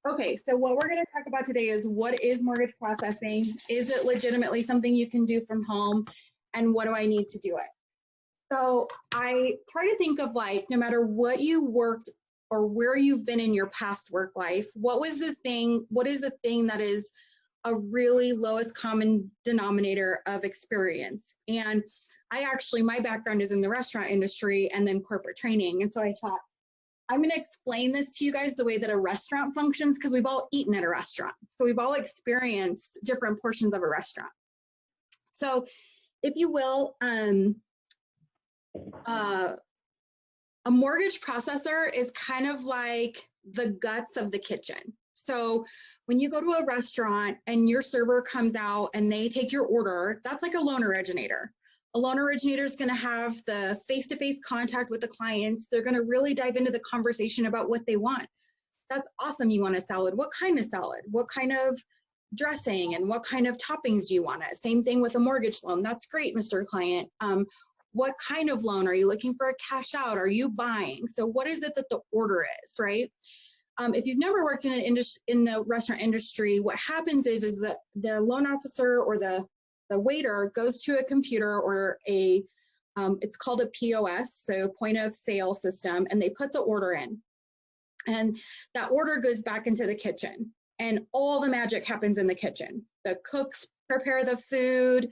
Okay, so what we're going to talk about today is what is mortgage processing? Is it legitimately something you can do from home? And what do I need to do it? So I try to think of, like, no matter what you worked or where you've been in your past work life, what is the thing that is a really lowest common denominator of experience? And my background is in the restaurant industry and then corporate training. And so I thought, I'm going to explain this to you guys the way that a restaurant functions, because we've all eaten at a restaurant. So we've all experienced different portions of a restaurant. So if you will, a mortgage processor is kind of like the guts of the kitchen. So when you go to a restaurant and your server comes out and they take your order, that's like a loan originator. A loan originator is going to have the face-to-face contact with the clients. They're going to really dive into the conversation about what they want. That's awesome. You want a salad. What kind of salad? What kind of dressing? And what kind of toppings do you want? Same thing with a mortgage loan. That's great, Mr. Client. What kind of loan? Are you looking for a cash out? Are you buying? So what is it that the order is, right? If you've never worked in the restaurant industry, what happens is that the loan officer or the waiter goes to a computer or it's called a POS, so point of sale system, and they put the order in. And that order goes back into the kitchen, and all the magic happens in the kitchen. The cooks prepare the food.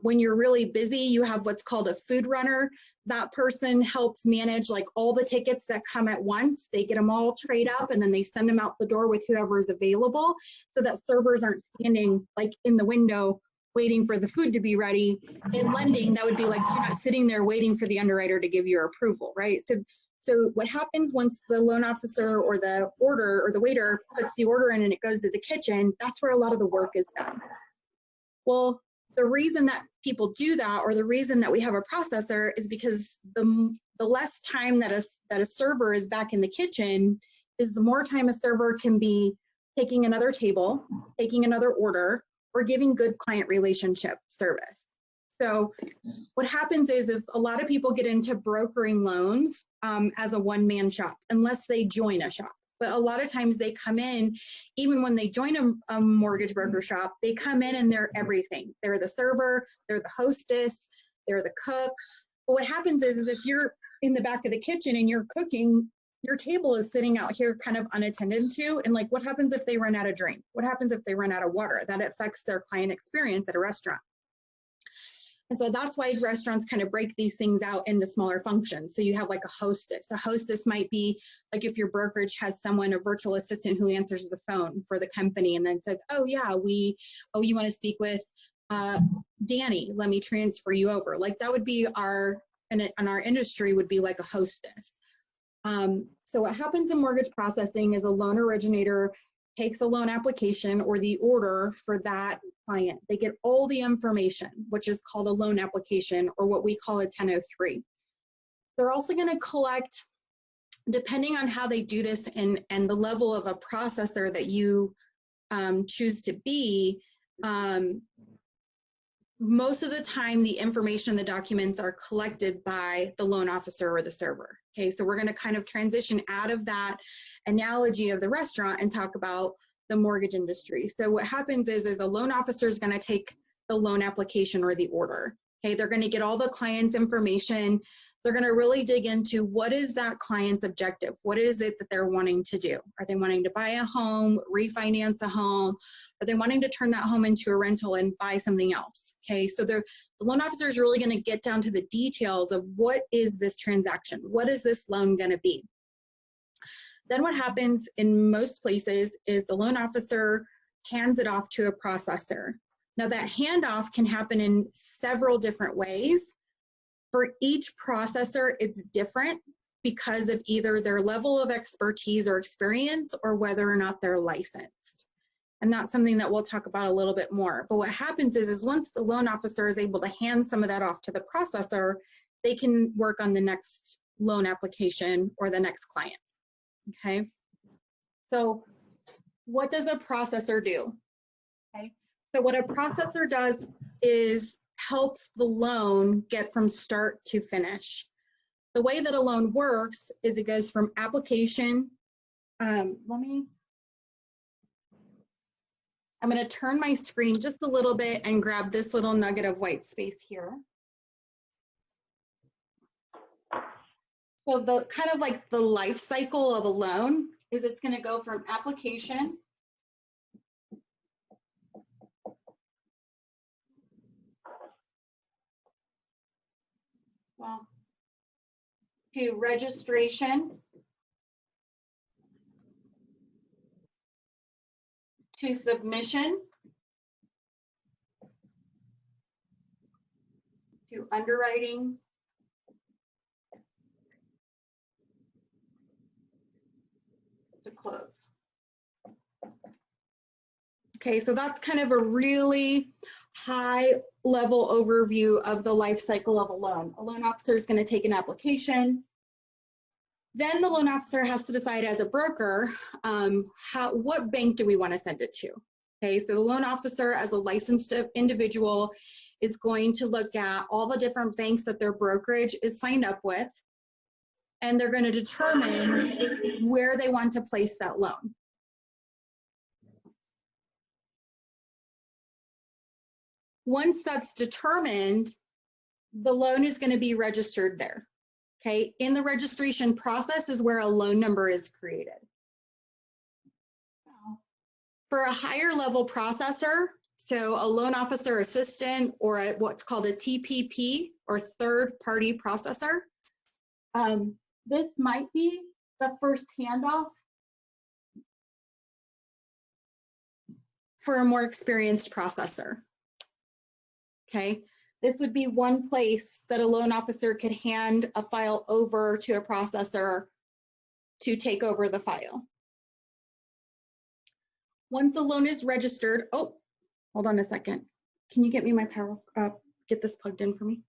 When you're really busy, you have what's called a food runner. That person helps manage like all the tickets that come at once. They get them all trayed up and then they send them out the door with whoever is available, so that servers aren't standing like in the window waiting for the food to be ready. In lending, that would be like, so you're not sitting there waiting for the underwriter to give your approval, right? So what happens once the loan officer or the waiter puts the order in and it goes to the kitchen, that's where a lot of the work is done. Well, the reason that people do that, or the reason that we have a processor, is because the less time that a server is back in the kitchen is the more time a server can be taking another table, taking another order, or giving good client relationship service. So what happens is a lot of people get into brokering loans as a one-man shop, unless they join a shop. But a lot of times they come in, even when they join a mortgage broker shop, they come in and they're everything. They're the server, they're the hostess, they're the cook. But what happens is if you're in the back of the kitchen and you're cooking, your table is sitting out here kind of unattended to. And like, what happens if they run out of drink? What happens if they run out of water? That affects their client experience at a restaurant. And so that's why restaurants kind of break these things out into smaller functions. So you have like a hostess. A hostess might be like if your brokerage has someone, a virtual assistant who answers the phone for the company and then says, oh yeah, you want to speak with Danny, let me transfer you over. Like that would be in our industry would be like a hostess. So what happens in mortgage processing is a loan originator takes a loan application or the order for that client. They get all the information, which is called a loan application, or what we call a 1003. They're also going to collect, depending on how they do this and the level of a processor that you choose to be, most of the time the information, the documents are collected by the loan officer or the server. Okay, so we're going to kind of transition out of that analogy of the restaurant and talk about the mortgage industry. So what happens is a loan officer is going to take the loan application or the order. Okay, they're going to get all the client's information. They're going to really dig into what is that client's objective? What is it that they're wanting to do? Are they wanting to buy a home, refinance a home? Are they wanting to turn that home into a rental and buy something else? Okay, so the loan officer is really going to get down to the details of what is this transaction? What is this loan going to be? Then what happens in most places is the loan officer hands it off to a processor. Now that handoff can happen in several different ways. For each processor, it's different because of either their level of expertise or experience or whether or not they're licensed. And that's something that we'll talk about a little bit more. But what happens is once the loan officer is able to hand some of that off to the processor, they can work on the next loan application or the next client. Okay, so what does a processor do? Okay, so what a processor does is helps the loan get from start to finish. The way that a loan works is it goes from application, let me I'm going to turn my screen just a little bit and grab this little nugget of white space here. So the kind of like the life cycle of a loan is it's going to go from application to registration to submission to underwriting to close. Okay, so that's kind of a really high level overview of the life cycle of a loan. A loan officer is going to take an application. Then the loan officer has to decide as a broker, what bank do we want to send it to? Okay, so the loan officer as a licensed individual is going to look at all the different banks that their brokerage is signed up with, and they're going to determine where they want to place that loan. Once that's determined, the loan is going to be registered there. Okay, in the registration process is where a loan number is created. For a higher level processor, so a loan officer assistant or what's called a TPP or third party processor, this might be the first handoff for a more experienced processor. Okay, this would be one place that a loan officer could hand a file over to a processor to take over the file. Once the loan is registered, oh, hold on a second. Can you get me my power, get this plugged in for me?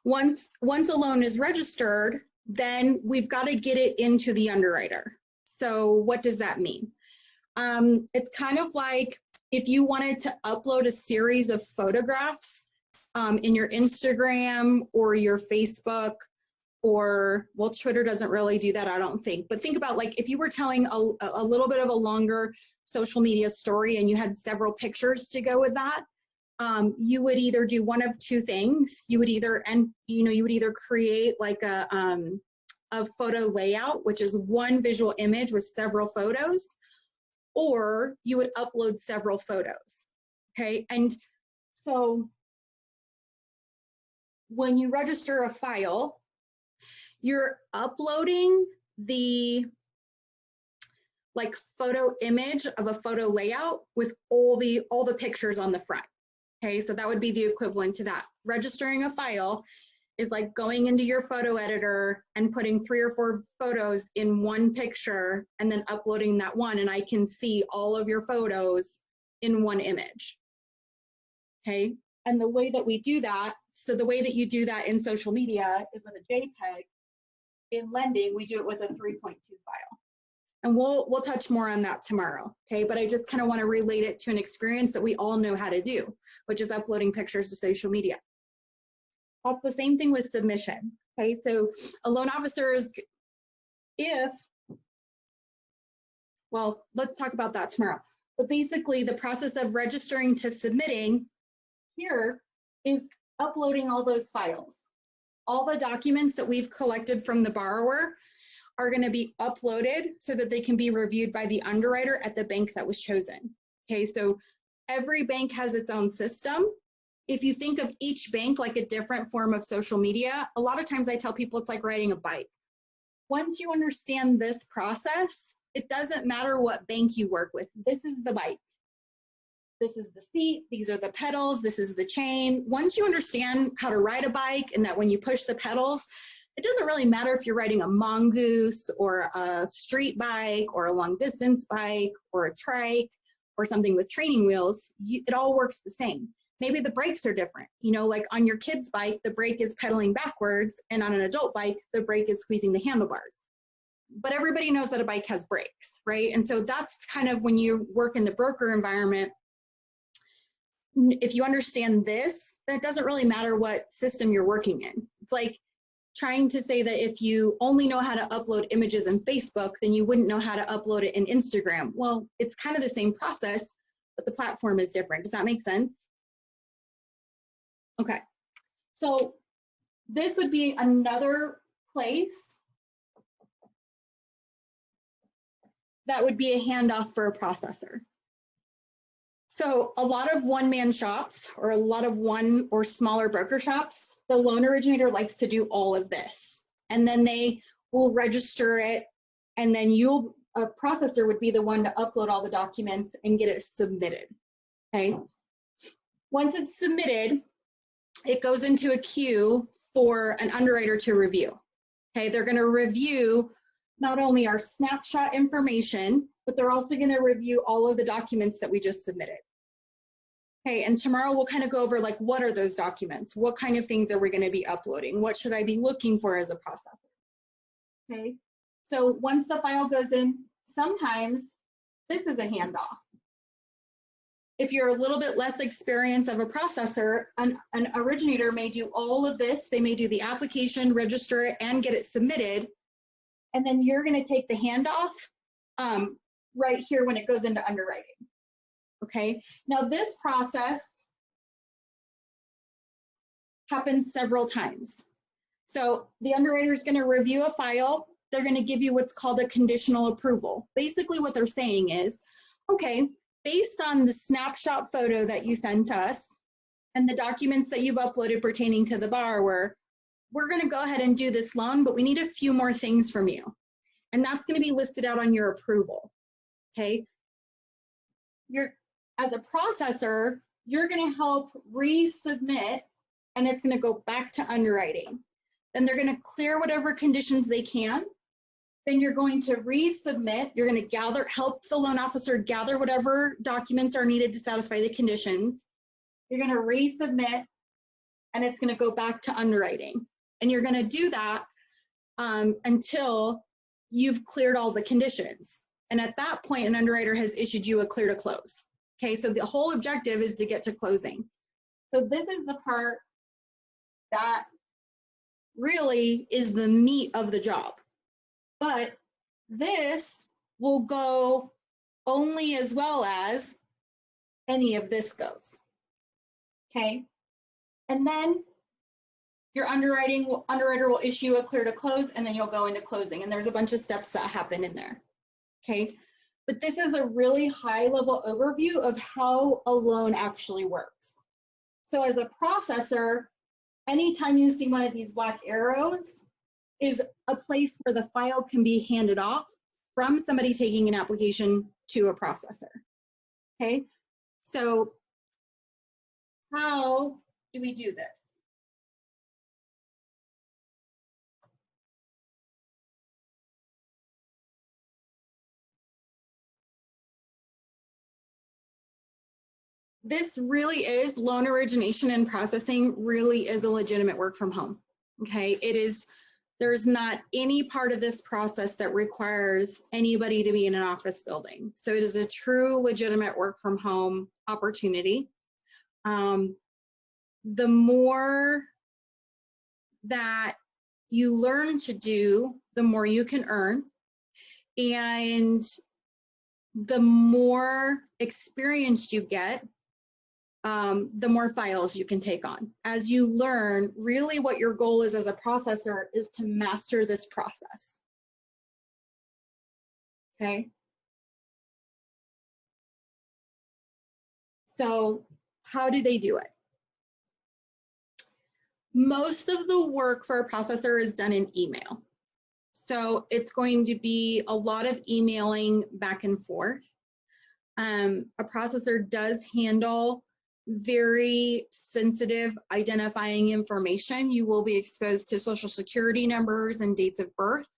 Once a loan is registered, then we've got to get it into the underwriter. So what does that mean? It's kind of like if you wanted to upload a series of photographs in your Instagram or your Facebook, or, well, Twitter doesn't really do that, I don't think. But think about like if you were telling a little bit of a longer social media story and you had several pictures to go with that, you would either do one of two things. You would either, you would either create like a photo layout, which is one visual image with several photos, or you would upload several photos. Okay, and so when you register a file, you're uploading the like photo image of a photo layout with all the pictures on the front. Okay, so that would be the equivalent to that. Registering a file is like going into your photo editor and putting 3 or 4 photos in one picture and then uploading that one, and I can see all of your photos in one image. Okay, and the way that we do that, so the way that you do that in social media is with a JPEG. In lending, we do it with a 3.2 file. And we'll touch more on that tomorrow, okay? But I just kind of want to relate it to an experience that we all know how to do, which is uploading pictures to social media. That's the same thing with submission, okay? So a loan officer is, well, let's talk about that tomorrow. But basically the process of registering to submitting here is uploading all those files. All the documents that we've collected from the borrower are going to be uploaded so that they can be reviewed by the underwriter at the bank that was chosen. Okay, so every bank has its own system. If you think of each bank like a different form of social media, a lot of times I tell people it's like riding a bike. Once you understand this process, it doesn't matter what bank you work with. This is the bike. This is the seat, these are the pedals, this is the chain. Once you understand how to ride a bike and that when you push the pedals, it doesn't really matter if you're riding a mongoose or a street bike or a long distance bike or a trike or something with training wheels, it all works the same. Maybe the brakes are different. You know, like on your kid's bike, the brake is pedaling backwards, and on an adult bike, the brake is squeezing the handlebars. But everybody knows that a bike has brakes, right? And so that's kind of when you work in the broker environment. If you understand this, then it doesn't really matter what system you're working in. It's like trying to say that if you only know how to upload images in Facebook, then you wouldn't know how to upload it in Instagram. Well, it's kind of the same process, but the platform is different. Does that make sense? Okay, so this would be another place that would be a handoff for a processor. So a lot of one-man shops or a lot of one or smaller broker shops, the loan originator likes to do all of this. And then they will register it, and then a processor would be the one to upload all the documents and get it submitted, okay? Once it's submitted, it goes into a queue for an underwriter to review, okay? They're gonna review not only our snapshot information, but they're also gonna review all of the documents that we just submitted. Okay, and tomorrow we'll kind of go over like, what are those documents? What kind of things are we gonna be uploading? What should I be looking for as a processor? Okay, so once the file goes in, sometimes this is a handoff. If you're a little bit less experienced of a processor, an originator may do all of this. They may do the application, register it, and get it submitted. And then you're gonna take the handoff right here when it goes into underwriting. Okay, now this process happens several times. So the underwriter is going to review a file. They're going to give you what's called a conditional approval. Basically what they're saying is, okay, based on the snapshot photo that you sent us and the documents that you've uploaded pertaining to the borrower, we're going to go ahead and do this loan, but we need a few more things from you. And that's going to be listed out on your approval. Okay, as a processor, you're going to help resubmit, and it's going to go back to underwriting. Then they're going to clear whatever conditions they can. Then you're going to resubmit. You're going to help the loan officer gather whatever documents are needed to satisfy the conditions. You're going to resubmit, and it's going to go back to underwriting. And you're going to do that until you've cleared all the conditions. And at that point, an underwriter has issued you a clear to close. Okay, so the whole objective is to get to closing. So this is the part that really is the meat of the job. But this will go only as well as any of this goes. Okay, and then your underwriter will issue a clear to close, and then you'll go into closing. And there's a bunch of steps that happen in there. Okay. But this is a really high level overview of how a loan actually works. So as a processor, anytime you see one of these black arrows is a place where the file can be handed off from somebody taking an application to a processor. Okay, so how do we do this? This really is, loan origination and processing really is a legitimate work from home. Okay, it is, there's not any part of this process that requires anybody to be in an office building. So it is a true legitimate work from home opportunity. The more that you learn to do, the more you can earn. And the more experience you get, the more files you can take on. As you learn, really what your goal is as a processor is to master this process. Okay. So how do they do it? Most of the work for a processor is done in email. So it's going to be a lot of emailing back and forth. A processor does handle very sensitive identifying information. You will be exposed to social security numbers and dates of birth.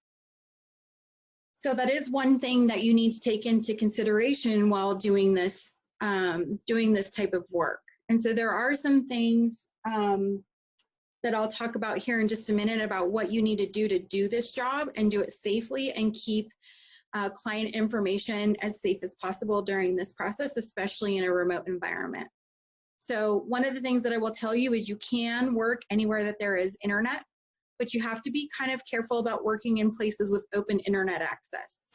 So that is one thing that you need to take into consideration while doing this type of work. And so there are some things that I'll talk about here in just a minute about what you need to do this job and do it safely and keep client information as safe as possible during this process, especially in a remote environment. So one of the things that I will tell you is you can work anywhere that there is internet, but you have to be kind of careful about working in places with open internet access.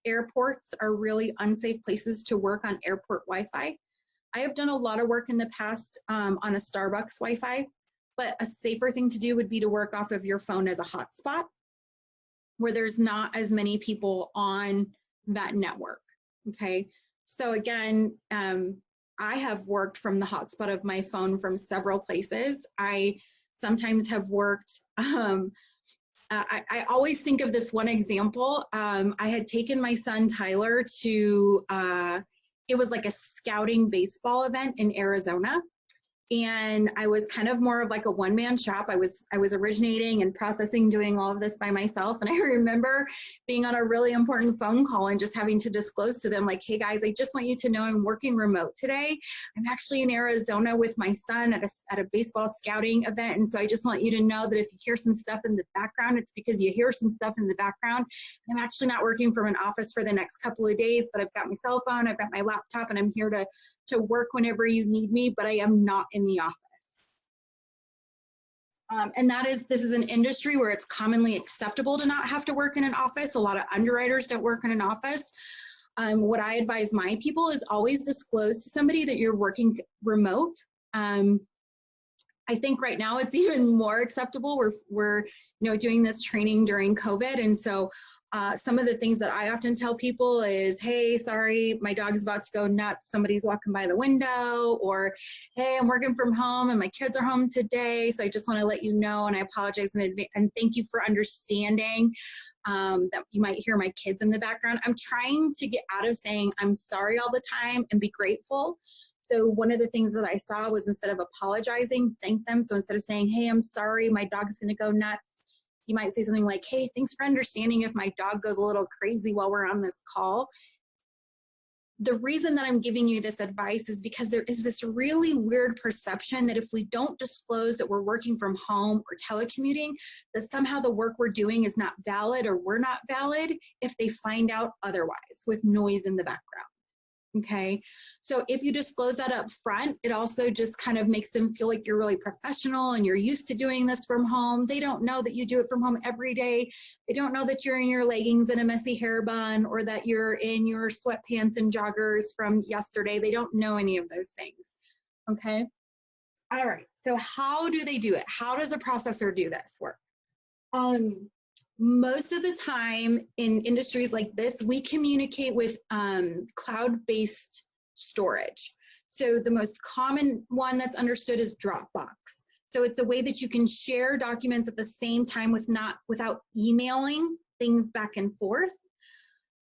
airports are really unsafe places to work on airport Wi-Fi. I have done a lot of work in the past on a Starbucks Wi-Fi, but a safer thing to do would be to work off of your phone as a hotspot where there's not as many people on that network, okay? So again, I have worked from the hotspot of my phone from several places. I sometimes have worked, I always think of this one example. I had taken my son Tyler to, it was like a scouting baseball event in Arizona. And I was kind of more of like a one-man shop. I was originating and processing, doing all of this by myself. And I remember being on a really important phone call and just having to disclose to them like, hey guys, I just want you to know I'm working remote today. I'm actually in Arizona with my son at a baseball scouting event. And so I just want you to know that if you hear some stuff in the background, it's because you hear some stuff in the background. I'm actually not working from an office for the next couple of days, but I've got my cell phone, I've got my laptop, and I'm here to work whenever you need me, but I am not in the office. And this is an industry where it's commonly acceptable to not have to work in an office. A lot of underwriters don't work in an office. What I advise my people is always disclose to somebody that you're working remote. I think right now it's even more acceptable. We're doing this training during COVID, and so some of the things that I often tell people is, hey, sorry, my dog's about to go nuts. Somebody's walking by the window, or hey, I'm working from home and my kids are home today. So I just want to let you know, and I apologize in advance, and thank you for understanding that you might hear my kids in the background. I'm trying to get out of saying I'm sorry all the time and be grateful. So one of the things that I saw was, instead of apologizing, thank them. So instead of saying, hey, I'm sorry, my dog's going to go nuts, you might say something like, hey, thanks for understanding if my dog goes a little crazy while we're on this call. The reason that I'm giving you this advice is because there is this really weird perception that if we don't disclose that we're working from home or telecommuting, that somehow the work we're doing is not valid, or we're not valid if they find out otherwise with noise in the background. Okay, so if you disclose that up front, it also just kind of makes them feel like you're really professional and you're used to doing this from home. They don't know that you do it from home every day. They don't know that you're in your leggings and a messy hair bun, or that you're in your sweatpants and joggers from yesterday. They don't know any of those things. Okay, all right, so how do they do it? How does a processor do this work? Most of the time in industries like this, we communicate with cloud-based storage. So the most common one that's understood is Dropbox. So it's a way that you can share documents at the same time without emailing things back and forth.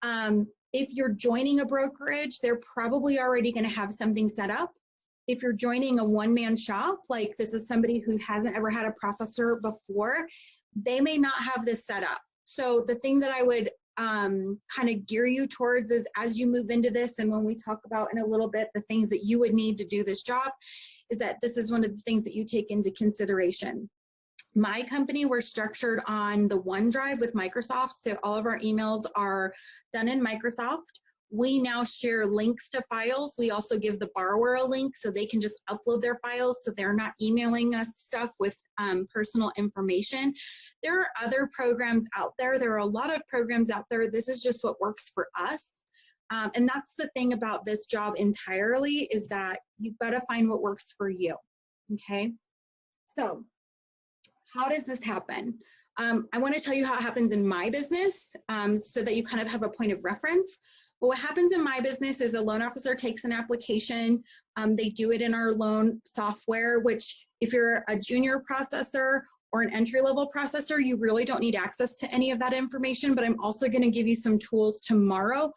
If you're joining a brokerage, they're probably already going to have something set up. If you're joining a one-man shop, like this is somebody who hasn't ever had a processor before, they may not have this set up. So the thing that I would kind of gear you towards is, as you move into this, and when we talk about in a little bit the things that you would need to do this job, is that this is one of the things that you take into consideration. My company, we're structured on the OneDrive with Microsoft, so all of our emails are done in Microsoft. We now share links to files. We also give the borrower a link so they can just upload their files, so they're not emailing us stuff with personal information. There are other programs out there. There are a lot of programs out there. This is just what works for us. And that's the thing about this job entirely, is that you've got to find what works for you, okay? So how does this happen? I want to tell you how it happens in my business so that you kind of have a point of reference. But what happens in my business is a loan officer takes an application. They do it in our loan software, which if you're a junior processor or an entry-level processor, you really don't need access to any of that information. But I'm also going to give you some tools tomorrow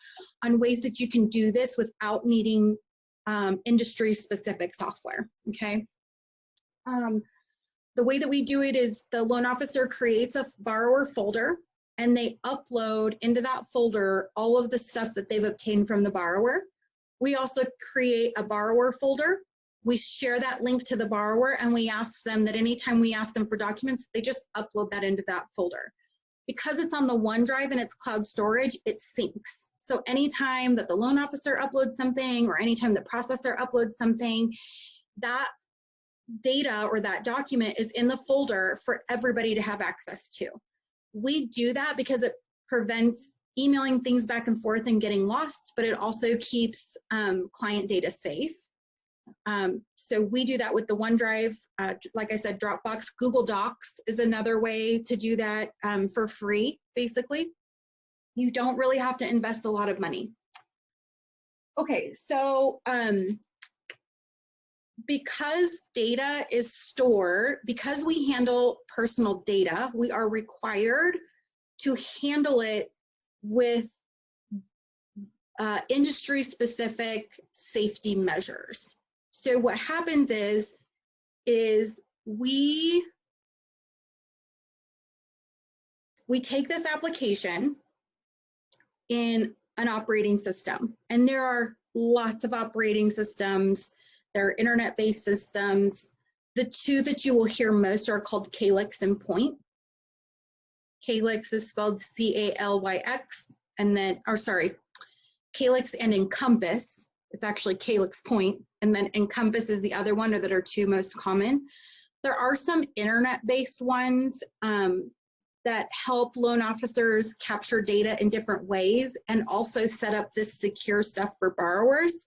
on ways that you can do this without needing industry-specific software, okay? The way that we do it is the loan officer creates a borrower folder, and they upload into that folder all of the stuff that they've obtained from the borrower. We also create a borrower folder. We share that link to the borrower, and we ask them that anytime we ask them for documents, they just upload that into that folder. Because it's on the OneDrive and it's cloud storage, it syncs. So anytime that the loan officer uploads something, or anytime the processor uploads something, that data or that document is in the folder for everybody to have access to. We do that because it prevents emailing things back and forth and getting lost, but it also keeps client data safe. So we do that with the OneDrive. Like I said, Dropbox. Google Docs is another way to do that for free, basically. You don't really have to invest a lot of money. Okay, so because data is stored, because we handle personal data, we are required to handle it with industry-specific safety measures. So what happens is we take this application in an operating system, and there are lots of operating systems. There are internet-based systems. The two that you will hear most are called Calyx and Point. Calyx is spelled C-A-L-Y-X, and then, or sorry, Calyx and Encompass. It's actually Calyx Point, and then Encompass is the other one that are two most common. There are some internet-based ones that help loan officers capture data in different ways and also set up this secure stuff for borrowers.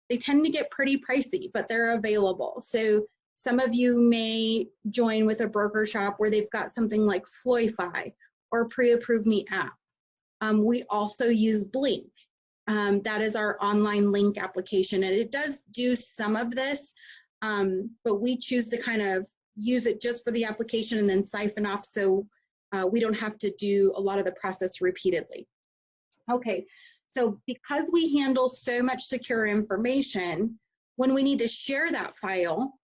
They tend to get pretty pricey, but they're available. So some of you may join with a broker shop where they've got something like Floify or Pre-Approve Me app. We also use Blink. That is our online link application, and it does do some of this, but we choose to kind of use it just for the application and then siphon off so we don't have to do a lot of the process repeatedly. Okay, so because we handle so much secure information, when we need to share that file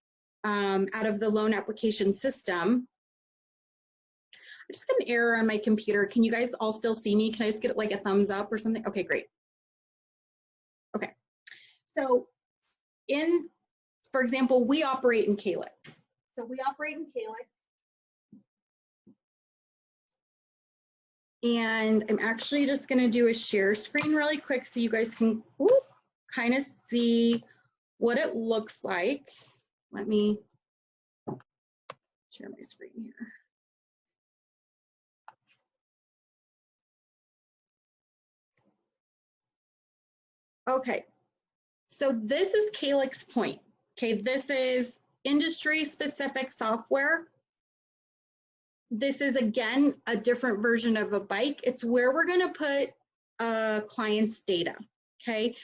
out of the loan application system, I just got an error on my computer. Can you guys all still see me? Can I just get like a thumbs up or something? Okay, great. Okay, so for example, we operate in Calyx. So we operate in Calyx. And I'm actually just gonna do a share screen really quick so you guys can kind of see what it looks like. Let me share my screen here. Okay, so this is Calyx Point. Okay, this is industry-specific software. This is, again, a different version of a bike. It's where we're going to put a client's data, okay?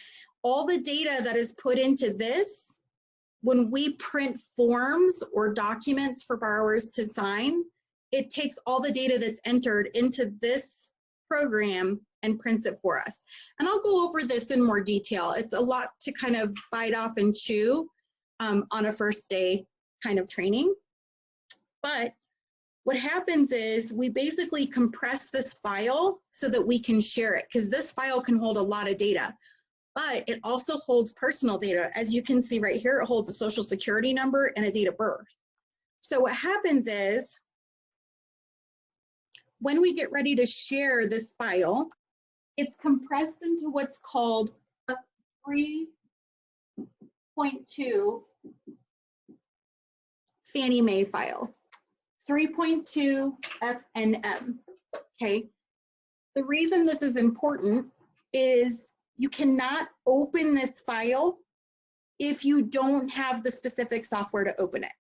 All the data that is put into this, when we print forms or documents for borrowers to sign, it takes all the data that's entered into this program and prints it for us. And I'll go over this in more detail. It's a lot to kind of bite off and chew on a first day kind of training. But what happens is we basically compress this file so that we can share it, because this file can hold a lot of data, but it also holds personal data. As you can see right here, it holds a social security number and a date of birth. So what happens is when we get ready to share this file, it's compressed into what's called a 3.2 Fannie Mae file. 3.2 FNM, okay? The reason this is important is you cannot open this file if you don't have the specific software to open it.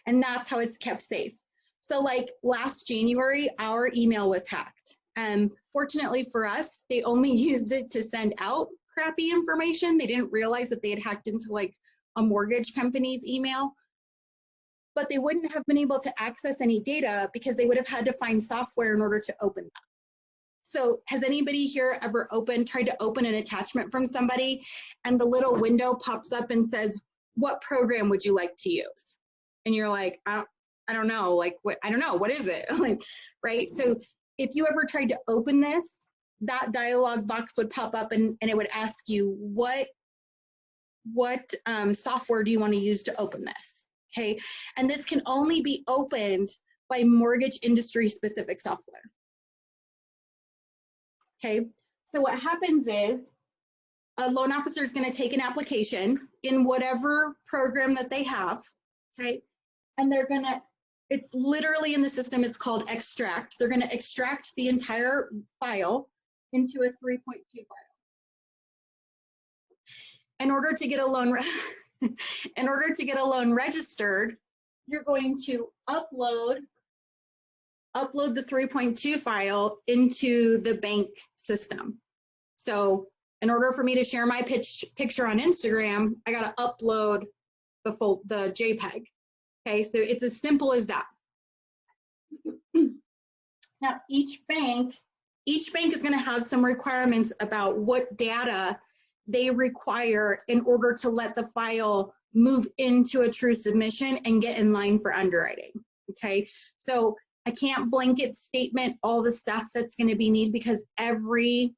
And that's how it's kept safe. So like last January, our email was hacked. Fortunately for us, they only used it to send out crappy information. They didn't realize that they had hacked into like a mortgage company's email. But they wouldn't have been able to access any data because they would have had to find software in order to open that. So has anybody here ever tried to open an attachment from somebody and the little window pops up and says, what program would you like to use? And you're like, I don't know, like what, I don't know, what is it? Like, right? So if you ever tried to open this, that dialog box would pop up and it would ask you, what software do you want to use to open this? Okay, and this can only be opened by mortgage industry specific software. Okay, so what happens is a loan officer is going to take an application in whatever program that they have, okay, and they're going to It's literally in the system, it's called extract. They're going to extract the entire file into a 3.2 file. In order to get a loan registered, you're going to upload the 3.2 file into the bank system. So in order for me to share my picture on Instagram, I got to upload the JPEG. Okay, so it's as simple as that. Now, each bank is going to have some requirements about what data they require in order to let the file move into a true submission and get in line for underwriting. Okay, so I can't blanket statement all the stuff that's going to be needed because every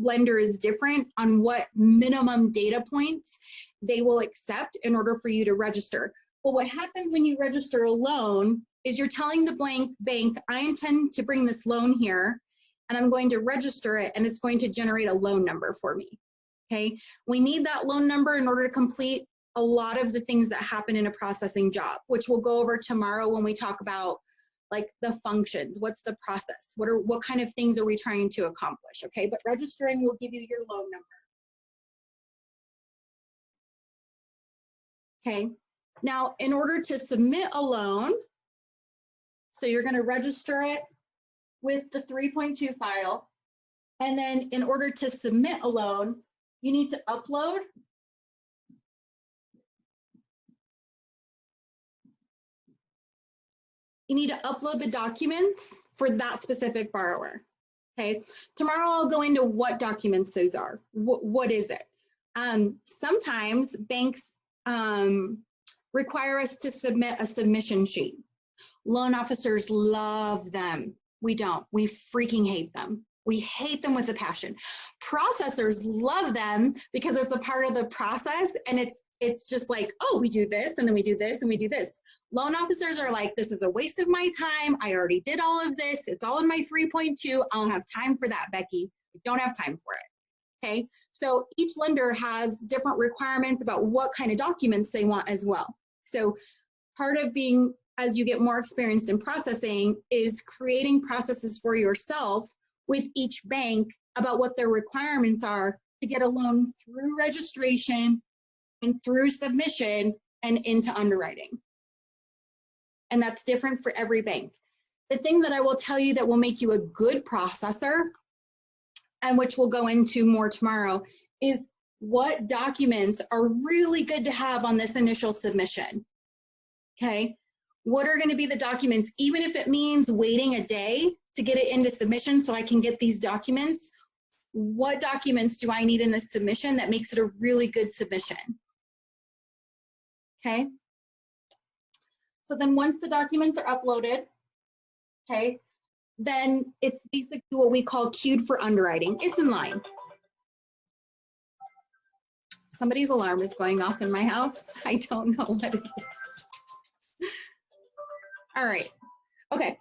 lender is different on what minimum data points they will accept in order for you to register. But what happens when you register a loan is you're telling the bank, I intend to bring this loan here and I'm going to register it and it's going to generate a loan number for me. Okay, we need that loan number in order to complete a lot of the things that happen in a processing job, which we'll go over tomorrow when we talk about like the functions, what's the process, what kind of things are we trying to accomplish, okay? But registering will give you your loan number. Okay, now in order to submit a loan, so you're going to register it with the 3.2 file, and then in order to submit a loan, you need to upload the documents for that specific borrower. Okay, tomorrow I'll go into what documents those are. What is it? Sometimes banks require us to submit a submission sheet. Loan officers love them. We don't. We freaking hate them. We hate them with a passion. Processors love them because it's a part of the process and it's just like, oh, we do this and then we do this and we do this. Loan officers are like, this is a waste of my time. I already did all of this. It's all in my 3.2. I don't have time for that, Becky. I don't have time for it. Okay, so each lender has different requirements about what kind of documents they want as well. So part of being, as you get more experienced in processing, is creating processes for yourself with each bank about what their requirements are to get a loan through registration and through submission and into underwriting. And that's different for every bank. The thing that I will tell you that will make you a good processor, and which we'll go into more tomorrow, is what documents are really good to have on this initial submission. Okay, what are going to be the documents, even if it means waiting a day to get it into submission so I can get these documents? What documents do I need in this submission that makes it a really good submission? Okay, so then once the documents are uploaded, okay, then it's basically what we call queued for underwriting. It's in line. Somebody's alarm is going off in my house. I don't know what it is. All right, okay,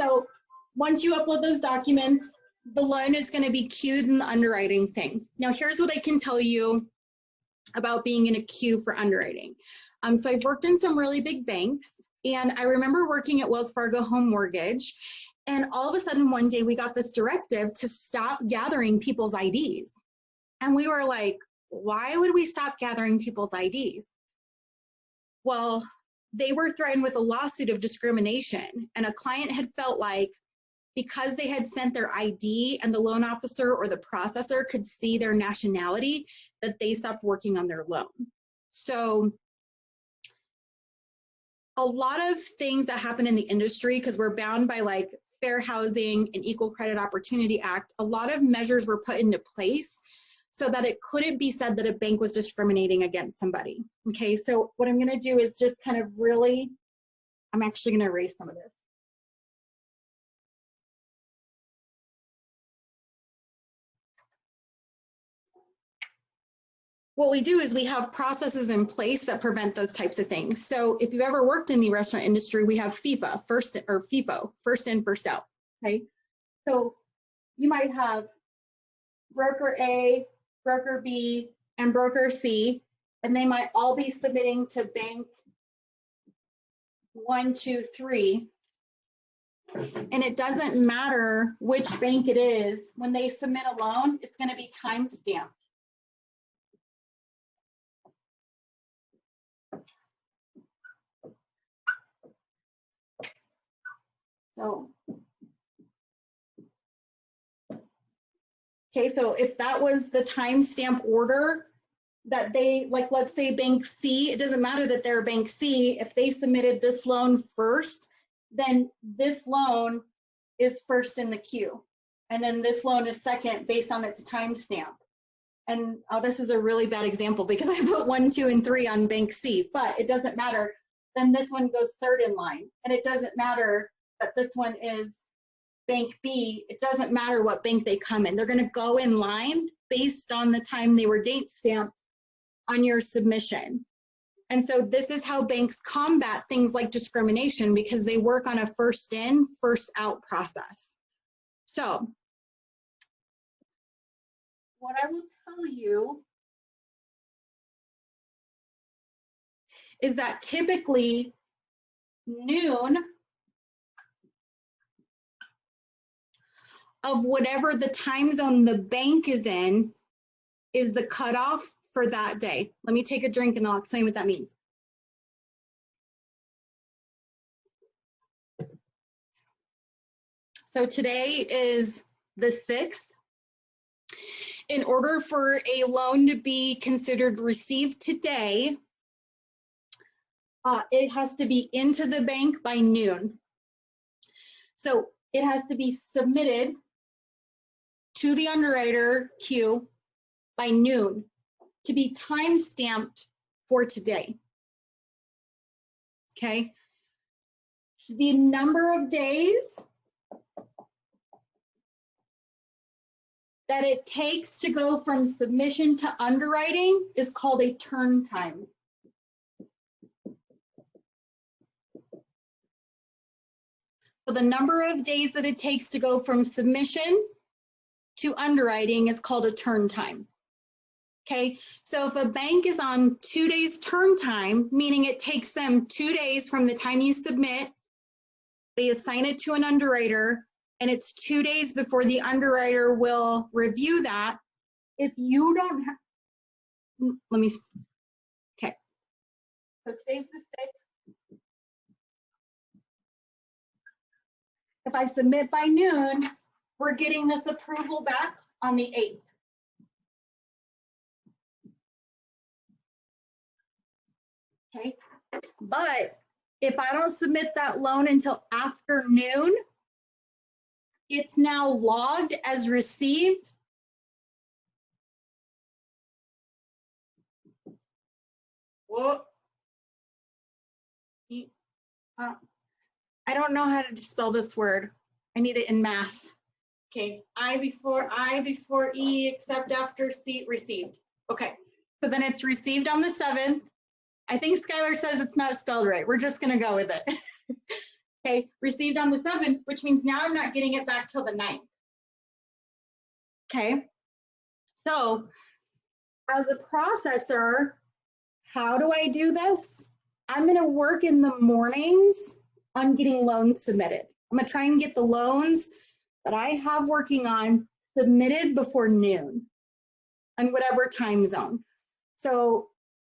so once you upload those documents, the loan is going to be queued in the underwriting thing. Now, here's what I can tell you about being in a queue for underwriting. So I've worked in some really big banks, and I remember working at Wells Fargo Home Mortgage, and all of a sudden one day we got this directive to stop gathering people's IDs. And we were like, why would we stop gathering people's IDs? Well, they were threatened with a lawsuit of discrimination, and a client had felt like because they had sent their ID and the loan officer or the processor could see their nationality, that they stopped working on their loan. So a lot of things that happen in the industry, because we're bound by like Fair Housing and Equal Credit Opportunity Act, a lot of measures were put into place so that it couldn't be said that a bank was discriminating against somebody. Okay, so what I'm gonna do is just kind of really, I'm actually gonna erase some of this. What we do is we have processes in place that prevent those types of things. So if you've ever worked in the restaurant industry, we have FIPO, first in, first out, okay? So you might have broker A, broker B, and broker C, and they might all be submitting to bank 1, 2, 3. And it doesn't matter which bank it is. When they submit a loan, it's going to be time stamped. So, okay, so if that was the timestamp order that they, like, let's say bank C, it doesn't matter that they're bank C. If they submitted this loan first, then this loan is first in the queue. And then this loan is second based on its timestamp. And this is a really bad example because I put 1, 2, and 3 on bank C, but it doesn't matter. Then this one goes third in line. And it doesn't matter that this one is bank B. It doesn't matter what bank they come in. They're going to go in line based on the time they were date stamped on your submission. And so this is how banks combat things like discrimination, because they work on a first in, first out process. So what I will tell you is that typically noon of whatever the time zone the bank is in is the cutoff for that day. Let me take a drink and I'll explain what that means. So today is the 6th. In order for a loan to be considered received today, it has to be into the bank by noon. So it has to be submitted to the underwriter queue by noon to be time stamped for today. Okay. The number of days that it takes to go from submission to underwriting is called a turn time. So the number of days that it takes to go from submission to underwriting is called a turn time. Okay, so if a bank is on 2 days turn time, meaning it takes them 2 days from the time you submit, they assign it to an underwriter, and it's 2 days before the underwriter will review that. If you don't have, let me, okay. So today's the 6th. If I submit by noon, we're getting this approval back on the 8th. Okay, but if I don't submit that loan until afternoon, it's now logged as received. Whoa. I don't know how to spell this word. I need it in math. Okay, I before E, except after C, received. Okay, so then it's received on the 7th. I think Skylar says it's not spelled right. We're just gonna go with it. Okay, received on the 7th, which means now I'm not getting it back till the 9th. Okay, so as a processor, how do I do this? I'm gonna work in the mornings on getting loans submitted. I'm gonna try and get the loans that I have working on submitted before noon on whatever time zone. So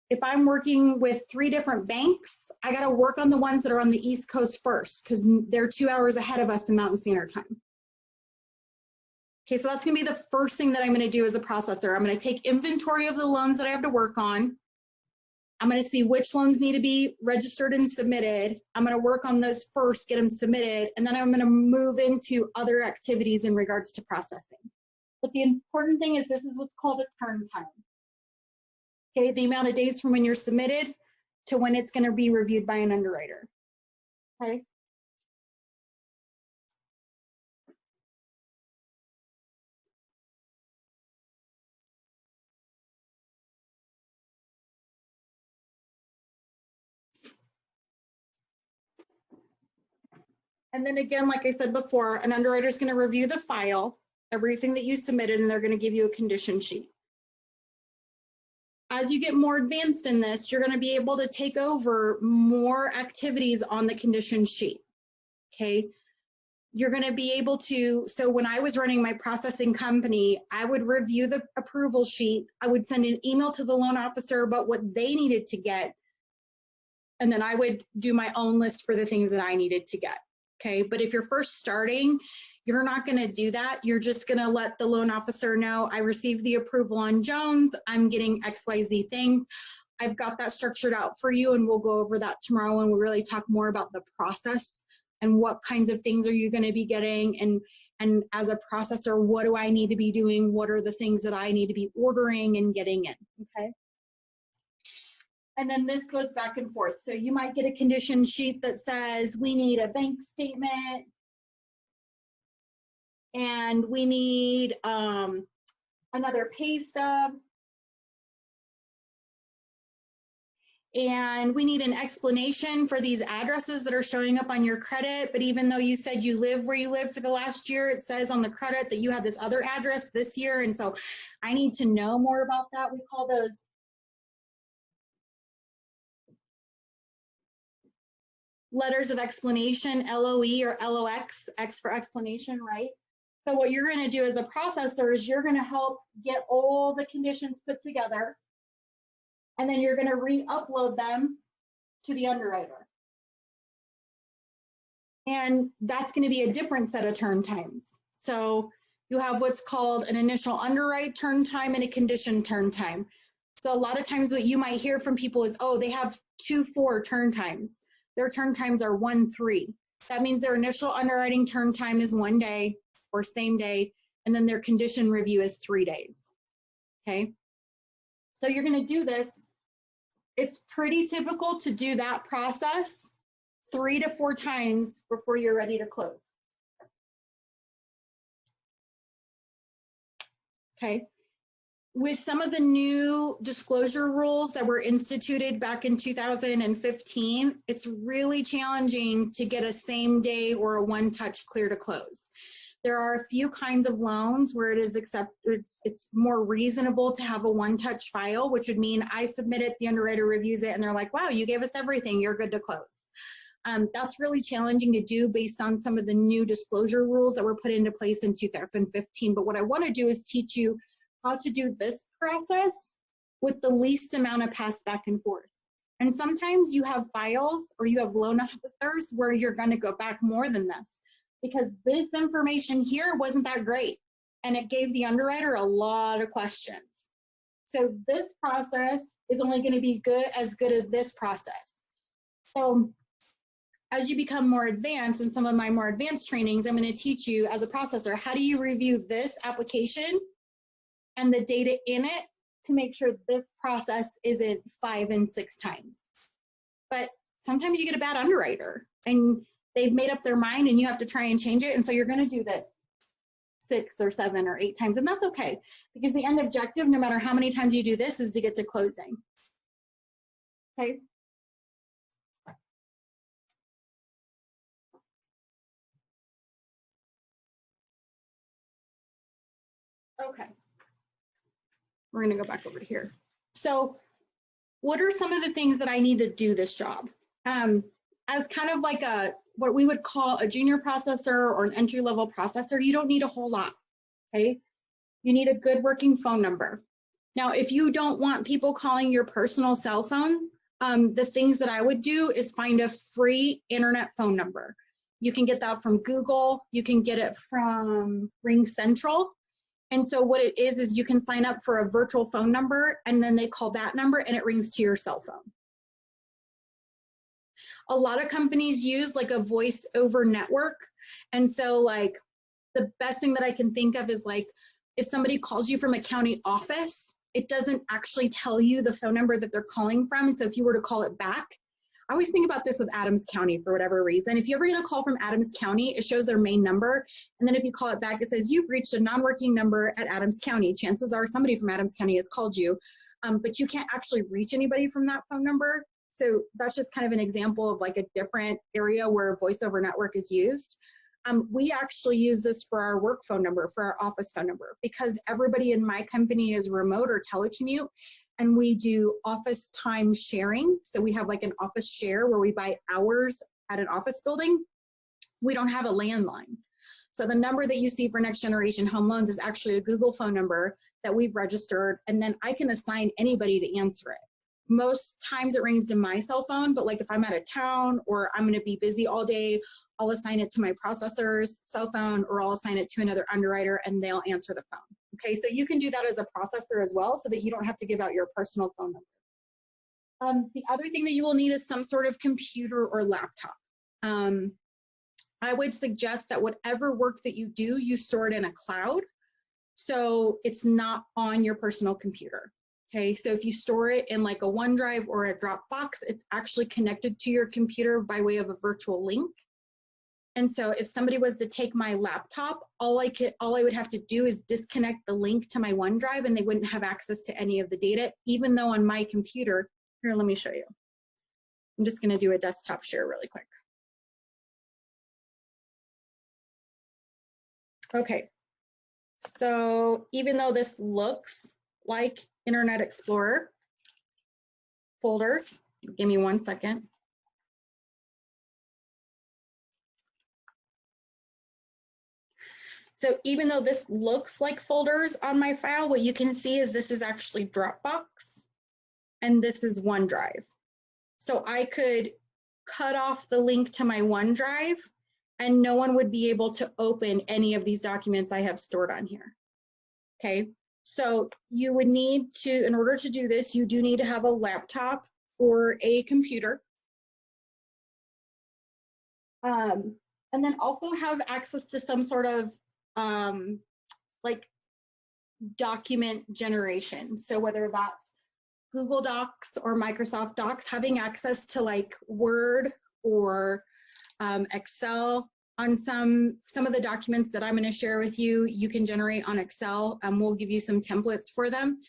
if I'm working with 3 different banks, I got to work on the ones that are on the East Coast first because they're 2 hours ahead of us in Mountain Standard Time. Okay, so that's going to be the first thing that I'm going to do as a processor. I'm going to take inventory of the loans that I have to work on. I'm going to see which loans need to be registered and submitted. I'm going to work on those first, get them submitted, and then I'm going to move into other activities in regards to processing. But the important thing is this is what's called a turn time. Okay, the amount of days from when you're submitted to when it's going to be reviewed by an underwriter. Okay. And then again, like I said before, an underwriter is going to review the file, everything that you submitted, and they're going to give you a condition sheet. as you get more advanced in this, you're going to be able to take over more activities on the condition sheet. Okay. You're going to be able to, so when I was running my processing company, I would review the approval sheet. I would send an email to the loan officer about what they needed to get. And then I would do my own list for the things that I needed to get. Okay. But if you're first starting, you're not going to do that. You're just going to let the loan officer know, I received the approval on Jones. I'm getting XYZ things. I've got that structured out for you, and we'll go over that tomorrow and we'll really talk more about the process and what kinds of things are you going to be getting, and as a processor, what do I need to be doing? What are the things that I need to be ordering and getting in, okay? And then this goes back and forth. So you might get a condition sheet that says we need a bank statement and we need another pay stub, and we need an explanation for these addresses that are showing up on your credit. But even though you said you live where you lived for the last year, it says on the credit that you had this other address this year. And so I need to know more about that. We call those letters of explanation, LOE or LOX, X for explanation, right? So what you're going to do as a processor is you're going to help get all the conditions put together, and then you're going to re-upload them to the underwriter. And that's going to be a different set of turn times. So you have what's called an initial underwrite turn time and a condition turn time. So a lot of times what you might hear from people is, oh, they have 2-4 turn times. Their turn times are 1-3. That means their initial underwriting turn time is 1 day or same day, and then their condition review is 3 days, okay? So you're gonna do this. It's pretty typical to do that process 3 to 4 times before you're ready to close. Okay. With some of the new disclosure rules that were instituted back in 2015, it's really challenging to get a same day or a one-touch clear to close. There are a few kinds of loans where it is it's more reasonable to have a one-touch file, which would mean I submit it, the underwriter reviews it, and they're like, wow, you gave us everything, you're good to close. That's really challenging to do based on some of the new disclosure rules that were put into place in 2015. But what I want to do is teach you how to do this process with the least amount of pass back and forth. And sometimes you have files or you have loan officers where you're going to go back more than this, because this information here wasn't that great and it gave the underwriter a lot of questions. So this process is only going to be as good as this process. So as you become more advanced, in some of my more advanced trainings, I'm going to teach you as a processor, how do you review this application and the data in it to make sure this process isn't 5 and 6 times. But sometimes you get a bad underwriter and they've made up their mind and you have to try and change it. And so you're going to do this 6 or 7 or 8 times. And that's okay, because the end objective, no matter how many times you do this, is to get to closing. Okay. Okay. We're going to go back over to here. So what are some of the things that I need to do this job? As kind of like what we would call a junior processor or an entry-level processor, you don't need a whole lot, okay? You need a good working phone number. Now, if you don't want people calling your personal cell phone, the things that I would do is find a free internet phone number. You can get that from Google. You can get it from Ring Central. And so what it is you can sign up for a virtual phone number, and then they call that number and it rings to your cell phone. A lot of companies use like a voice over network. And so like the best thing that I can think of is like if somebody calls you from a county office, it doesn't actually tell you the phone number that they're calling from. So if you were to call it back, I always think about this with Adams County for whatever reason. If you ever get a call from Adams County, it shows their main number. And then if you call it back, it says you've reached a non-working number at Adams County. Chances are somebody from Adams County has called you, but you can't actually reach anybody from that phone number. So that's just kind of an example of like a different area where voice over network is used. We actually use this for our work phone number, for our office phone number, because everybody in my company is remote or telecommute. and we do office time sharing. So we have like an office share where we buy hours at an office building. We don't have a landline. So the number that you see for Next Generation Home Loans is actually a Google phone number that we've registered, and then I can assign anybody to answer it. Most times it rings to my cell phone, but like if I'm out of town or I'm going to be busy all day, I'll assign it to my processor's cell phone, or I'll assign it to another underwriter and they'll answer the phone. Okay, so you can do that as a processor as well, so that you don't have to give out your personal phone number. The other thing that you will need is some sort of computer or laptop. I would suggest that whatever work that you do, you store it in a cloud, so it's not on your personal computer. Okay, so if you store it in like a OneDrive or a Dropbox, it's actually connected to your computer by way of a virtual link. And so if somebody was to take my laptop, all I would have to do is disconnect the link to my OneDrive, and they wouldn't have access to any of the data, even though on my computer, here, let me show you. I'm just gonna do a desktop share really quick. Okay, so even though this looks like Internet Explorer folders, give me 1 second. So even though this looks like folders on my file, what you can see is this is actually Dropbox and this is OneDrive. So I could cut off the link to my OneDrive and no one would be able to open any of these documents I have stored on here. Okay, so you would need to, in order to do this, you do need to have a laptop or a computer. And then also have access to some sort of like document generation. So whether that's Google Docs or Microsoft Docs, having access to like Word or Excel on some of the documents that I'm going to share with you, you can generate on Excel. We'll give you some templates for them.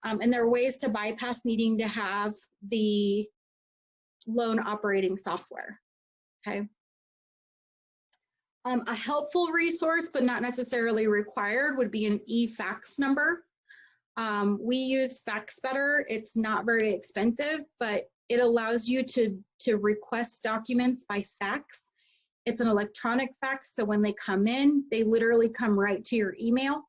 And there are ways to bypass needing to have the loan operating software. Okay. A helpful resource, but not necessarily required, would be an e-fax number. We use FaxBetter. It's not very expensive, but it allows you to request documents by fax. It's an electronic fax, so when they come in, they literally come right to your email.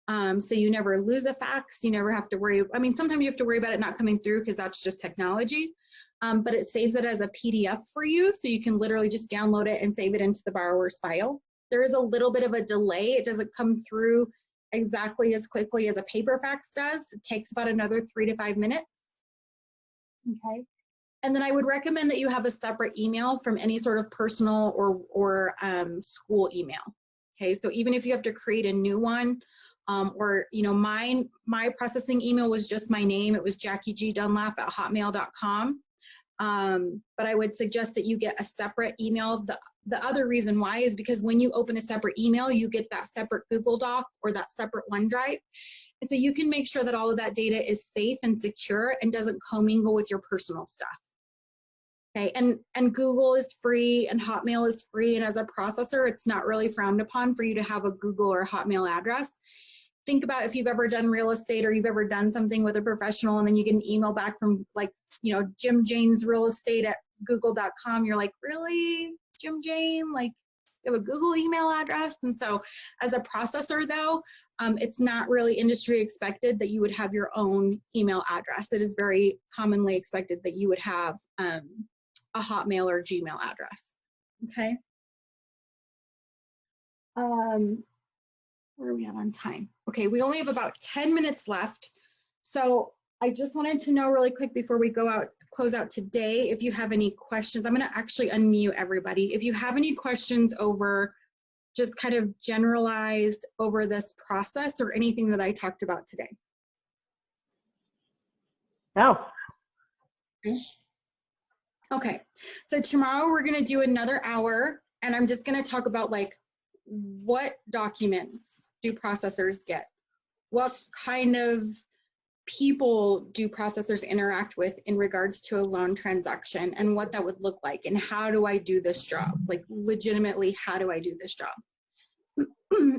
So you never lose a fax. You never have to worry. I mean, sometimes you have to worry about it not coming through because that's just technology. But it saves it as a PDF for you, so you can literally just download it and save it into the borrower's file. There is a little bit of a delay. It doesn't come through exactly as quickly as a paper fax does. It takes about another 3 to 5 minutes. Okay. And then I would recommend that you have a separate email from any sort of personal or school email. Okay, so even if you have to create a new one, or you know, my processing email was just my name. It was JackieG.Dunlap@hotmail.com. But I would suggest that you get a separate email. The other reason why is because when you open a separate email, you get that separate Google Doc or that separate OneDrive. And so you can make sure that all of that data is safe and secure and doesn't commingle with your personal stuff. Okay, and Google is free and Hotmail is free, and as a processor, it's not really frowned upon for you to have a Google or Hotmail address. Think about if you've ever done real estate or you've ever done something with a professional and then you get an email back from, like, you know, Jim Jane's real estate at google.com. You're like, really, Jim Jane? Like, you have a Google email address? And so as a processor though, it's not really industry expected that you would have your own email address. It is very commonly expected that you would have a Hotmail or Gmail address. Okay. Where are we at on time? Okay, we only have about 10 minutes left. So I just wanted to know really quick before we go out, close out today, if you have any questions. I'm gonna actually unmute everybody. If you have any questions over just kind of generalized over this process or anything that I talked about today. No. Okay, so tomorrow we're gonna do another hour and I'm just gonna talk about like what documents do processors get? What kind of people do processors interact with in regards to a loan transaction and what that would look like and how do I do this job? Like legitimately, how do I do this job?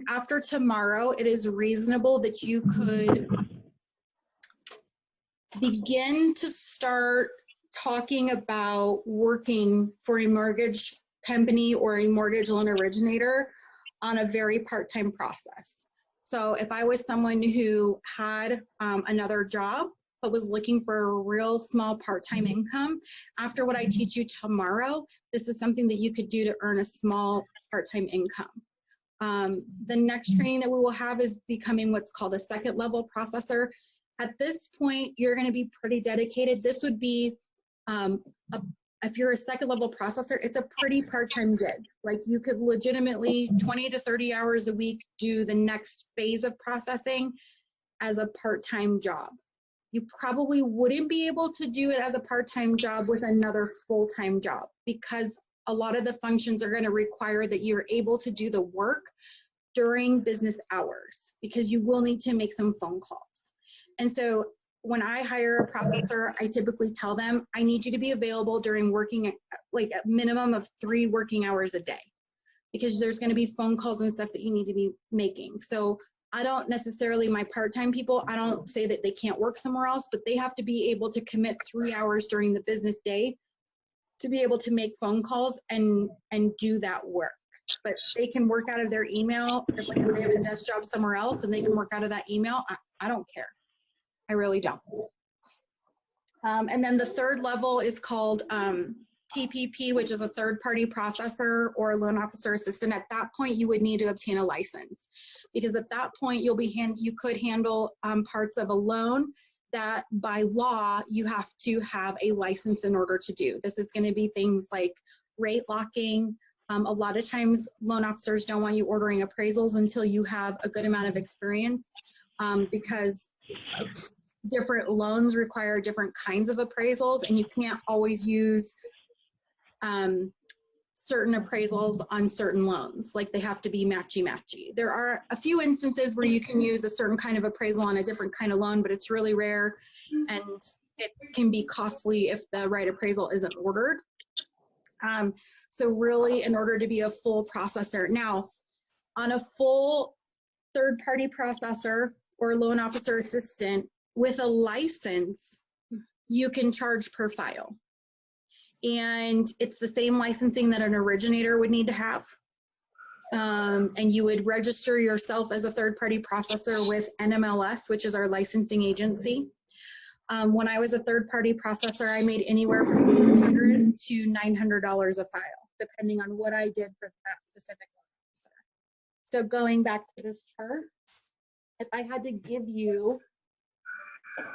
After tomorrow, it is reasonable that you could begin to start talking about working for a mortgage company or a mortgage loan originator on a very part-time process. So if I was someone who had another job but was looking for a real small part-time income, after what I teach you tomorrow, this is something that you could do to earn a small part-time income. The next training that we will have is becoming what's called a second level processor. At this point, you're going to be pretty dedicated. This would be, if you're a second level processor, it's a pretty part-time gig. Like you could legitimately 20 to 30 hours a week do the next phase of processing as a part-time job. You probably wouldn't be able to do it as a part-time job with another full-time job, because a lot of the functions are going to require that you're able to do the work during business hours, because you will need to make some phone calls. And so when I hire a processor, I typically tell them, I need you to be available during working, like a minimum of 3 working hours a day, because there's going to be phone calls and stuff that you need to be making. So I don't necessarily, my part-time people, I don't say that they can't work somewhere else, but they have to be able to commit 3 hours during the business day to be able to make phone calls and do that work. But they can work out of their email. If like they have a desk job somewhere else and they can work out of that email, I don't care. I really don't. And then the third level is called TPP, which is a third-party processor or a loan officer assistant. At that point, you would need to obtain a license, because at that point, you could handle parts of a loan that by law you have to have a license in order to do. This is going to be things like rate locking. A lot of times, loan officers don't want you ordering appraisals until you have a good amount of experience, because different loans require different kinds of appraisals, and you can't always use certain appraisals on certain loans. Like they have to be matchy-matchy. There are a few instances where you can use a certain kind of appraisal on a different kind of loan, but it's really rare, and it can be costly if the right appraisal isn't ordered. So really, in order to be a full processor, now on a full third-party processor or loan officer assistant with a license, you can charge per file. And it's the same licensing that an originator would need to have. And you would register yourself as a third-party processor with NMLS, which is our licensing agency. When I was a third-party processor, I made anywhere from $600 to $900 a file, depending on what I did for that specific officer. So going back to this chart, if I had to give you kind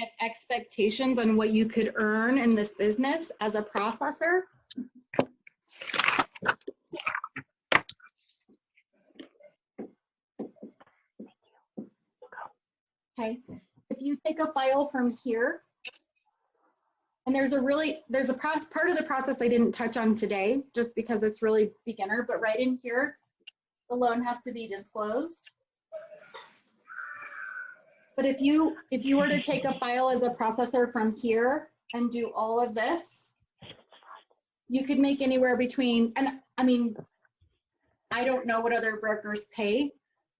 of expectations on what you could earn in this business as a processor. Okay, if you take a file from here, and there's a part of the process I didn't touch on today, just because it's really beginner, but right in here, the loan has to be disclosed. But if you were to take a file as a processor from here and do all of this, you could make anywhere between, and I mean, I don't know what other brokers pay,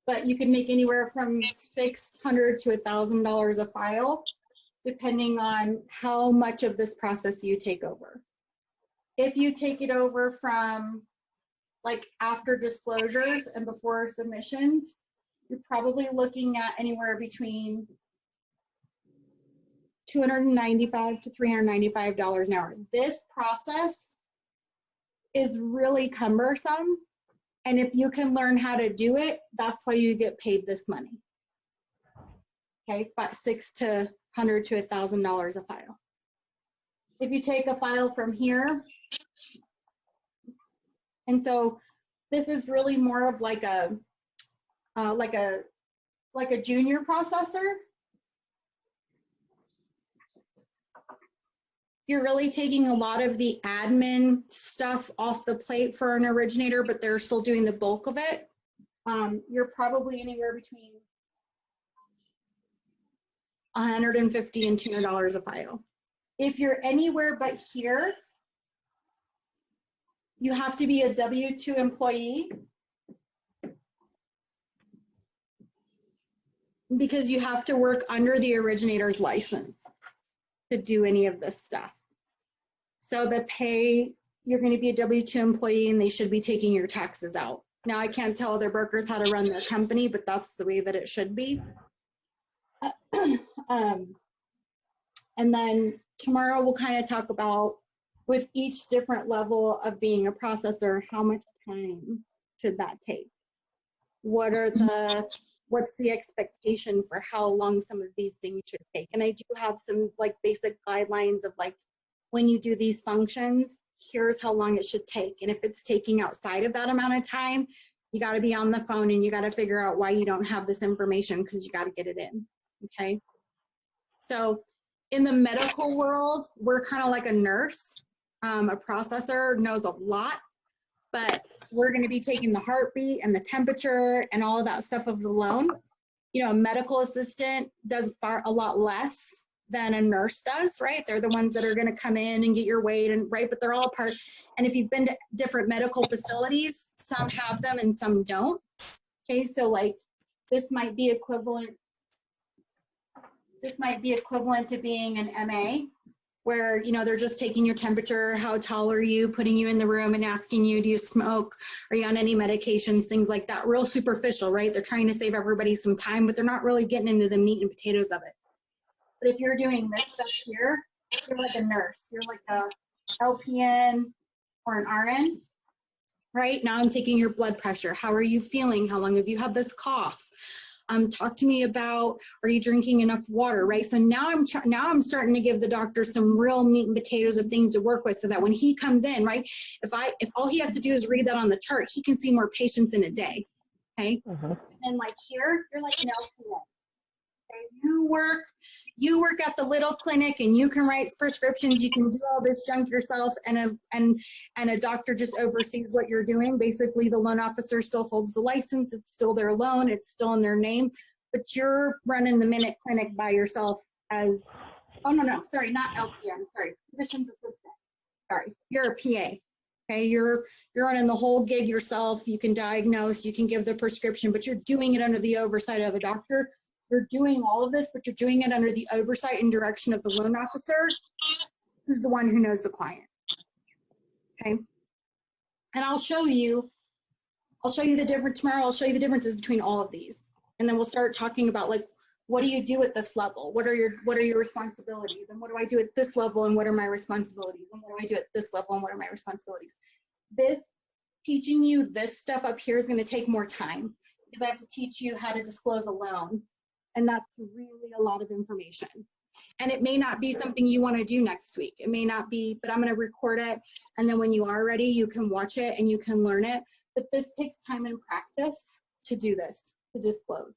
but you can make anywhere from $600 to $1,000 a file, depending on how much of this process you take over. If you take it over from like after disclosures and before submissions, you're probably looking at anywhere between $295 to $395 an hour. This process is really cumbersome, and if you can learn how to do it, that's why you get paid this money. Okay, $600 to $1,000 a file. If you take a file from here, and so this is really more of like a junior processor. You're really taking a lot of the admin stuff off the plate for an originator, but they're still doing the bulk of it. You're probably anywhere between $150 and $200 a file. If you're anywhere but here, you have to be a W-2 employee. because you have to work under the originator's license to do any of this stuff. So the pay, you're going to be a W-2 employee and they should be taking your taxes out. Now, I can't tell other brokers how to run their company, but that's the way that it should be. And then tomorrow we'll kind of talk about, with each different level of being a processor, how much time should that take? What's the expectation for how long some of these things should take? And I do have some like basic guidelines of like, when you do these functions, here's how long it should take. And if it's taking outside of that amount of time, you got to be on the phone and you got to figure out why you don't have this information, because you got to get it in. Okay. So in the medical world, we're kind of like a nurse. A processor knows a lot, but we're going to be taking the heartbeat and the temperature and all of that stuff of the loan. You know, a medical assistant does a lot less than a nurse does, right? They're the ones that are going to come in and get your weight, and right, but they're all part. And if you've been to different medical facilities, some have them and some don't. Okay, so like this might be equivalent to being an MA, where, you know, they're just taking your temperature, how tall are you, putting you in the room and asking you, do you smoke? Are you on any medications? Things like that, real superficial, right? They're trying to save everybody some time, but they're not really getting into the meat and potatoes of it. But if you're doing this stuff here, you're like a nurse. You're like a LPN or an RN, right? Now I'm taking your blood pressure. How are you feeling? How long have you had this cough? Talk to me about, are you drinking enough water, right? So now I'm starting to give the doctor some real meat and potatoes of things to work with, so that when he comes in, right, if all he has to do is read that on the chart, he can see more patients in a day, okay? And like here, you're like an LPN. Okay? You work at the little clinic and you can write prescriptions, you can do all this junk yourself, and a doctor just oversees what you're doing. Basically, the loan officer still holds the license, it's still their loan, it's still in their name, but you're running the minute clinic by yourself as, oh no, sorry, not LPN, sorry, physician's assistant. Sorry, you're a PA. Okay, you're running the whole gig yourself. You can diagnose, you can give the prescription, but you're doing it under the oversight of a doctor. You're doing all of this, but you're doing it under the oversight and direction of the loan officer, who's the one who knows the client. Okay. And I'll show you the difference tomorrow. I'll show you the differences between all of these. And then we'll start talking about, like, what do you do at this level? What are your responsibilities? And what do I do at this level? And what are my responsibilities? And what do I do at this level? And what are my responsibilities? Teaching you this stuff up here is going to take more time, because I have to teach you how to disclose a loan. And that's really a lot of information. And it may not be something you want to do next week. It may not be, but I'm going to record it. And then when you are ready, you can watch it and you can learn it. But this takes time and practice to do this, to disclose.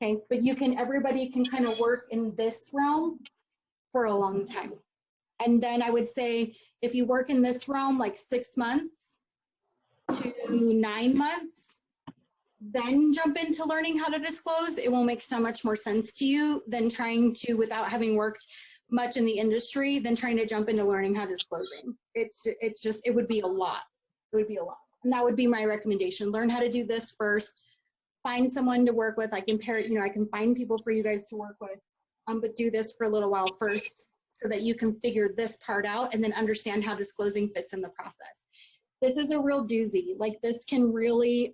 Okay, but everybody can kind of work in this realm for a long time. And then I would say, if you work in this realm like 6 months to 9 months, then jump into learning how to disclose, it will make so much more sense to you than trying to, without having worked much in the industry, than trying to jump into learning how disclosing. It would be a lot. It would be a lot. And that would be my recommendation. Learn how to do this first. Find someone to work with. I can find people for you guys to work with, but do this for a little while first, so that you can figure this part out and then understand how disclosing fits in the process. This is a real doozy. Like, this can really,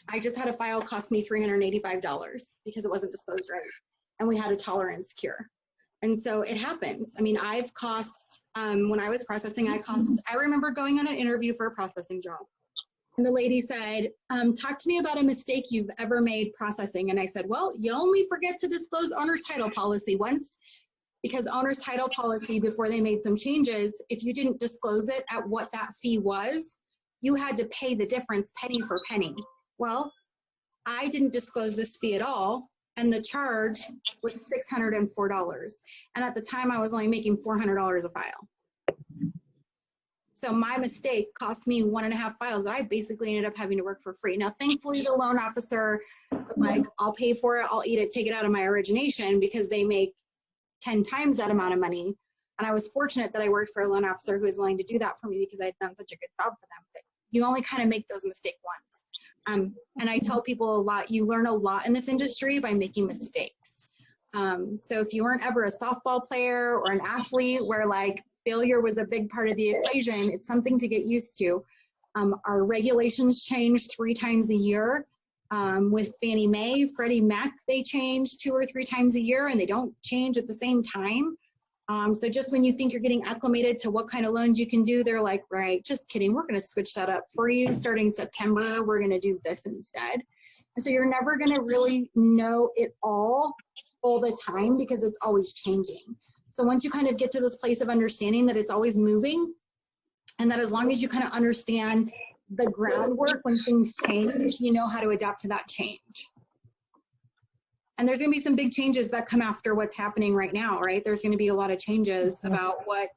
I just had a file cost me $385 because it wasn't disclosed right, and we had a tolerance cure. And so it happens. I mean, I've cost, when I was processing, I remember going on an interview for a processing job. And the lady said, talk to me about a mistake you've ever made processing. And I said, well, you only forget to disclose owner's title policy once, because owner's title policy, before they made some changes, if you didn't disclose it at what that fee was, you had to pay the difference penny for penny. Well, I didn't disclose this fee at all, and the charge was $604. And at the time, I was only making $400 a file. So my mistake cost me 1.5 files that I basically ended up having to work for free. Now, thankfully, the loan officer was like, I'll pay for it, I'll eat it, take it out of my origination, because they make 10 times that amount of money. And I was fortunate that I worked for a loan officer who was willing to do that for me, because I had done such a good job for them. But you only kind of make those mistakes once. And I tell people a lot, you learn a lot in this industry by making mistakes. So if you weren't ever a softball player or an athlete where like failure was a big part of the equation, it's something to get used to. Our regulations change 3 times a year. With Fannie Mae, Freddie Mac, they change 2 or 3 times a year, and they don't change at the same time. So just when you think you're getting acclimated to what kind of loans you can do, they're like, right, just kidding. We're going to switch that up for you. Starting September, we're going to do this instead. And so you're never going to really know it all the time because it's always changing. So once you kind of get to this place of understanding that it's always moving, and that as long as you kind of understand the groundwork when things change, you know how to adapt to that change. And there's going to be some big changes that come after what's happening right now, right? There's going to be a lot of changes about what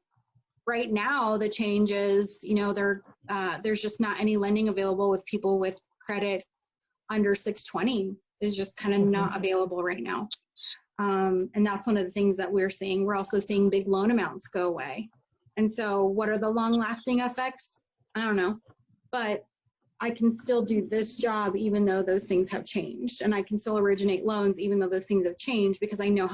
right now the change is, you know, there's just not any lending available with people with credit under 620 is just kind of not available right now. And that's one of the things that we're seeing. We're also seeing big loan amounts go away. And so what are the long-lasting effects? I don't know, but I can still do this job even though those things have changed. And I can still originate loans even though those things have changed because I know how